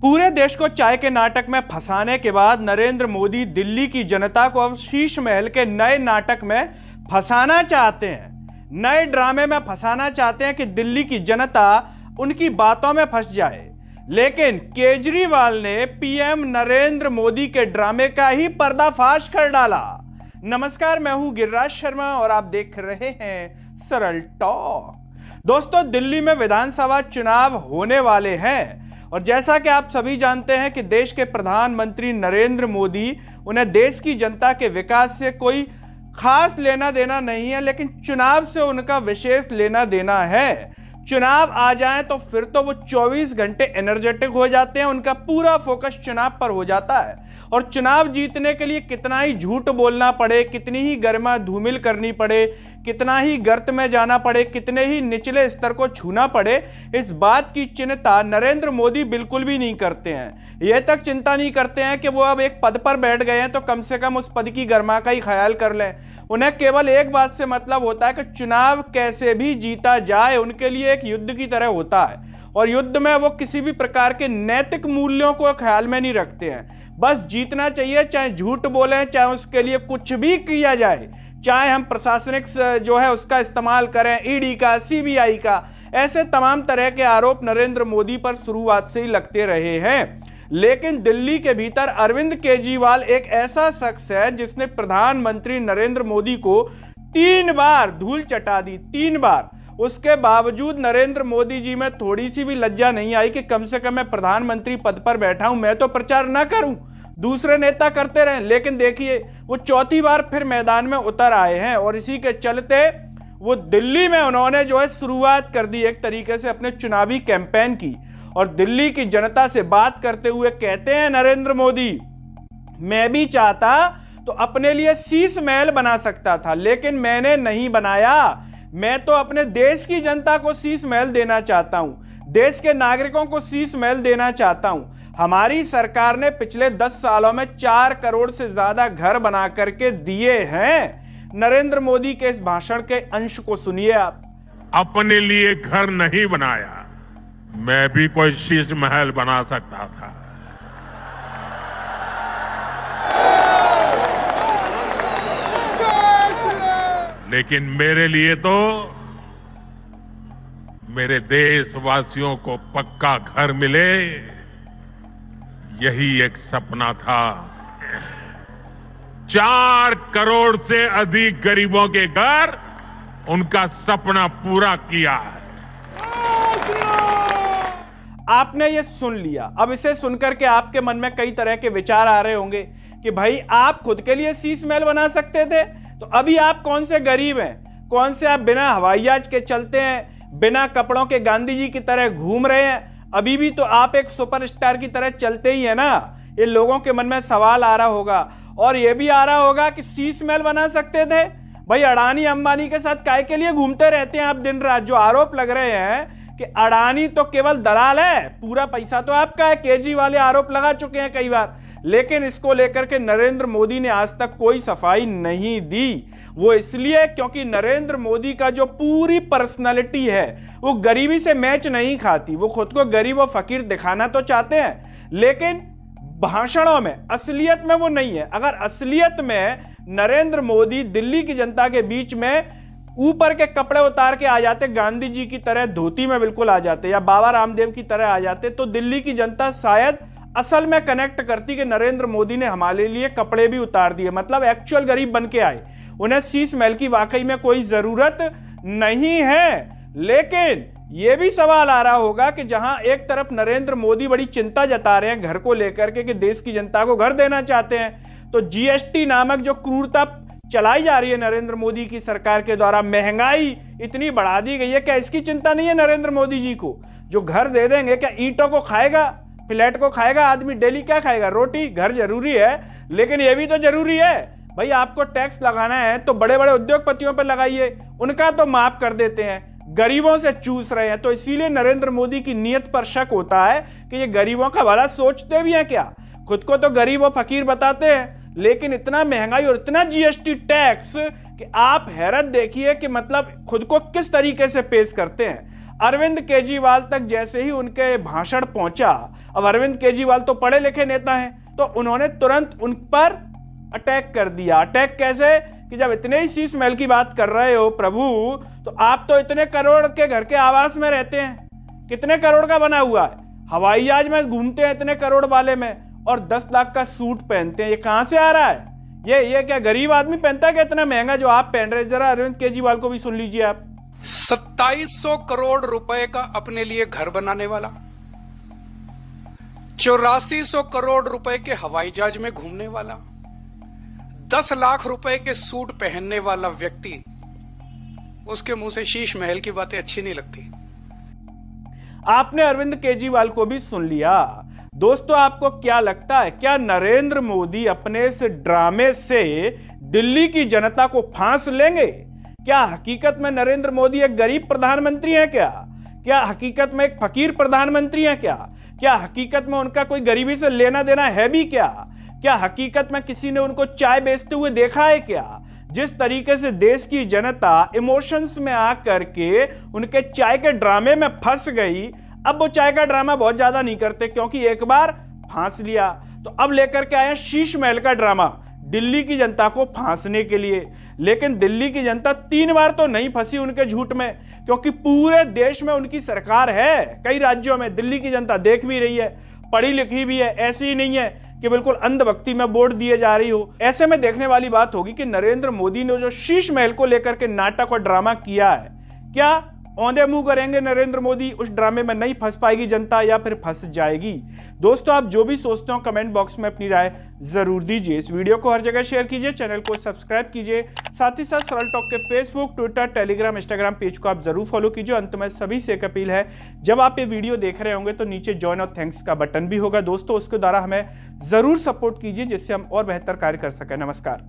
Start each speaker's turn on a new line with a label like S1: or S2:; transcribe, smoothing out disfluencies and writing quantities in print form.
S1: पूरे देश को चाय के नाटक में फंसाने के बाद नरेंद्र मोदी दिल्ली की जनता को अब शीश महल के नए नाटक में फंसाना चाहते हैं, नए ड्रामे में फंसाना चाहते हैं कि दिल्ली की जनता उनकी बातों में फंस जाए। लेकिन केजरीवाल ने पीएम नरेंद्र मोदी के ड्रामे का ही पर्दाफाश कर डाला। नमस्कार, मैं हूं गिरिराज शर्मा और आप देख रहे हैं सरल टॉक। दोस्तों, दिल्ली में विधानसभा चुनाव होने वाले हैं और जैसा कि आप सभी जानते हैं कि देश के प्रधानमंत्री नरेंद्र मोदी, उन्हें देश की जनता के विकास से कोई खास लेना देना नहीं है, लेकिन चुनाव से उनका विशेष लेना देना है। चुनाव आ जाए तो फिर तो वो 24 घंटे एनर्जेटिक हो जाते हैं, उनका पूरा फोकस चुनाव पर हो जाता है और चुनाव जीतने के लिए कितना ही झूठ बोलना पड़े, कितनी ही गर्मा धूमिल करनी पड़े, कितना ही गर्त में जाना पड़े, कितने ही निचले स्तर को छूना पड़े, इस बात की चिंता नरेंद्र मोदी बिल्कुल भी नहीं करते हैं। यह तक चिंता नहीं करते हैं कि वो अब एक पद पर बैठ गए हैं तो कम से कम उस पद की गर्मा का ही ख्याल कर लें। उन्हें केवल एक बात से मतलब होता है कि चुनाव कैसे भी जीता जाए, उनके लिए एक युद्ध की तरह होता है और युद्ध में वो किसी भी प्रकार के नैतिक मूल्यों को ख्याल में नहीं रखते हैं। बस जीतना चाहिए, चाहे झूठ बोलें, चाहे उसके लिए कुछ भी किया जाए, चाहे हम प्रशासनिक जो है उसका इस्तेमाल करें, ईडी का, सीबीआई का, ऐसे तमाम तरह के आरोप नरेंद्र मोदी पर शुरुआत से ही लगते रहे हैं। लेकिन दिल्ली के भीतर अरविंद केजरीवाल एक ऐसा शख्स है जिसने प्रधानमंत्री नरेंद्र मोदी को 3 बार धूल चटा दी, 3 बार। उसके बावजूद नरेंद्र मोदी जी में थोड़ी सी भी लज्जा नहीं आई कि कम से कम मैं प्रधानमंत्री पद पर बैठा हूं, मैं तो प्रचार ना करूं, दूसरे नेता करते रहें। लेकिन देखिए, वो 4थी बार फिर मैदान में उतर आए हैं और इसी के चलते वो दिल्ली में उन्होंने जो है शुरुआत कर दी एक तरीके से अपने चुनावी कैंपेन की और दिल्ली की जनता से बात करते हुए कहते हैं नरेंद्र मोदी, मैं भी चाहता तो अपने लिए शीश महल बना सकता था, लेकिन मैंने नहीं बनाया। मैं तो अपने देश की जनता को शीश महल देना चाहता हूं, देश के नागरिकों को शीश महल देना चाहता हूं। हमारी सरकार ने पिछले 10 सालों में 4 करोड़ से ज्यादा घर बना करके दिए हैं। नरेंद्र मोदी के इस भाषण के अंश को सुनिए आप।
S2: अपने लिए घर नहीं बनाया, मैं भी कोई शीश महल बना सकता था। लेकिन मेरे लिए तो मेरे देशवासियों को पक्का घर मिले, यही एक सपना था। 4 करोड़ से अधिक गरीबों के घर, उनका सपना पूरा किया है।
S1: आपने ये सुन लिया। अब इसे सुनकर के आपके मन में कई तरह के विचार आ रहे होंगे कि भाई, आप खुद के लिए शीश महल बना सकते थे तो अभी आप कौन से गरीब हैं, कौन से आप बिना हवाई जहाज के चलते हैं, बिना कपड़ों के गांधी जी की तरह घूम रहे हैं, अभी भी तो आप एक सुपरस्टार की तरह चलते ही है ना। ये लोगों के मन में सवाल आ रहा होगा और ये भी आ रहा होगा कि शीश महल बना सकते थे। भाई, अडानी अंबानी के साथ काय के लिए घूमते रहते हैं आप दिन रात? जो आरोप लग रहे हैं कि अडानी तो केवल दलाल है, पूरा पैसा तो आपका है, केजरीवाल आरोप लगा चुके हैं कई बार, लेकिन इसको लेकर के नरेंद्र मोदी ने आज तक कोई सफाई नहीं दी। वो इसलिए क्योंकि नरेंद्र मोदी का जो पूरी पर्सनालिटी है वो गरीबी से मैच नहीं खाती। वो खुद को गरीब और फकीर दिखाना तो चाहते हैं, लेकिन भाषणों में, असलियत में वो नहीं है। अगर असलियत में नरेंद्र मोदी दिल्ली की जनता के बीच में ऊपर के कपड़े उतार के आ जाते, गांधी जी की तरह धोती में बिल्कुल आ जाते या बाबा रामदेव की तरह आ जाते, तो दिल्ली की जनता शायद असल में कनेक्ट करती कि नरेंद्र मोदी ने हमारे लिए कपड़े भी उतार दिए, मतलब एक्चुअल गरीब बन के आए, उन्हें शीश महल की वाकई में कोई जरूरत नहीं है। लेकिन यह भी सवाल आ रहा होगा कि जहां एक तरफ नरेंद्र मोदी बड़ी चिंता जता रहे हैं घर को लेकर के कि देश की जनता को घर देना चाहते हैं, तो जीएसटी नामक जो क्रूरता चलाई जा रही है नरेंद्र मोदी की सरकार के द्वारा, महंगाई इतनी बढ़ा दी गई है, क्या इसकी चिंता नहीं है नरेंद्र मोदी जी को? जो घर दे देंगे, क्या ईंटों को खाएगा, फ्लैट को खाएगा आदमी? डेली क्या खाएगा? रोटी। घर जरूरी है, लेकिन यह भी तो जरूरी है भाई, आपको टैक्स लगाना है तो बड़े बड़े उद्योगपतियों पर लगाइए, उनका तो माफ कर देते हैं, गरीबों से चूस रहे हैं। तो इसीलिए नरेंद्र मोदी की नीयत पर शक होता है कि ये गरीबों का भला सोचते भी हैं क्या? खुद को तो गरीब और फकीर बताते हैं, लेकिन इतना महंगाई और इतना जीएसटी टैक्स कि आप हैरत देखिए कि मतलब खुद को किस तरीके से पेश करते हैं। अरविंद केजरीवाल तक जैसे ही उनके भाषण पहुंचा, अब अरविंद केजरीवाल तो पढ़े लिखे नेता हैं, तो उन्होंने तुरंत उन पर अटैक कर दिया। अटैक कैसे कि जब इतने ही शीश महल की बात कर रहे हो प्रभु, तो आप तो इतने करोड़ के घर के आवास में रहते हैं, कितने करोड़ का बना हुआ है, हवाई जहाज में घूमते हैं इतने करोड़ वाले में, और 10 लाख का सूट पहनते हैं। ये कहां से आ रहा है? ये क्या गरीब आदमी पहनता है क्या इतना महंगा जो आप पहन रहे हैं? जरा अरविंद केजरीवाल को भी सुन लीजिए आप।
S3: 2700 करोड़ रुपए का अपने लिए घर बनाने वाला, 8400 करोड़ रुपए के हवाई जहाज में घूमने वाला, 10 लाख रुपए के सूट पहनने वाला व्यक्ति, उसके मुंह से शीश महल की बातें अच्छी नहीं लगती।
S1: आपने अरविंद केजरीवाल को भी सुन लिया। दोस्तों, आपको क्या लगता है, क्या नरेंद्र मोदी अपने इस ड्रामे से दिल्ली की जनता को फांस लेंगे? क्या हकीकत में नरेंद्र मोदी एक गरीब प्रधानमंत्री है क्या हकीकत में एक फकीर प्रधानमंत्री है क्या हकीकत में उनका कोई गरीबी से लेना देना है भी क्या हकीकत में किसी ने उनको चाय बेचते हुए देखा है क्या? जिस तरीके से देश की जनता इमोशंस में आकर के उनके चाय के ड्रामे में फंस गई, अब वो चाय का ड्रामा बहुत ज्यादा नहीं करते, क्योंकि एक बार फांस लिया तो अब लेकर के आए शीश महल का ड्रामा दिल्ली की जनता को फांसने के लिए। लेकिन दिल्ली की जनता 3 बार तो नहीं फंसी उनके झूठ में, क्योंकि पूरे देश में उनकी सरकार है, कई राज्यों में दिल्ली की जनता देख भी रही है, पढ़ी लिखी भी है, ऐसी ही नहीं है कि बिल्कुल अंधभक्ति में वोट दिए जा रही हो। ऐसे में देखने वाली बात होगी कि नरेंद्र मोदी ने जो शीश महल को लेकर के नाटक और ड्रामा किया है, क्या औंधे मुंह करेंगे नरेंद्र मोदी? उस ड्रामे में नहीं फंस पाएगी जनता या फिर फंस जाएगी? दोस्तों, आप जो भी सोचते हो कमेंट बॉक्स में अपनी राय जरूर दीजिए। इस वीडियो को हर जगह शेयर कीजिए, चैनल को सब्सक्राइब कीजिए, साथ ही साथ सरल टॉक के Facebook, Twitter, Telegram, Instagram page को आप जरूर फॉलो कीजिए। अंत में सभी से एक अपील है, जब आप ये वीडियो देख रहे होंगे तो नीचे ज्वाइन और थैंक्स का बटन भी होगा दोस्तों, उसके द्वारा हमें जरूर सपोर्ट कीजिए जिससे हम और बेहतर कार्य कर सकें। नमस्कार।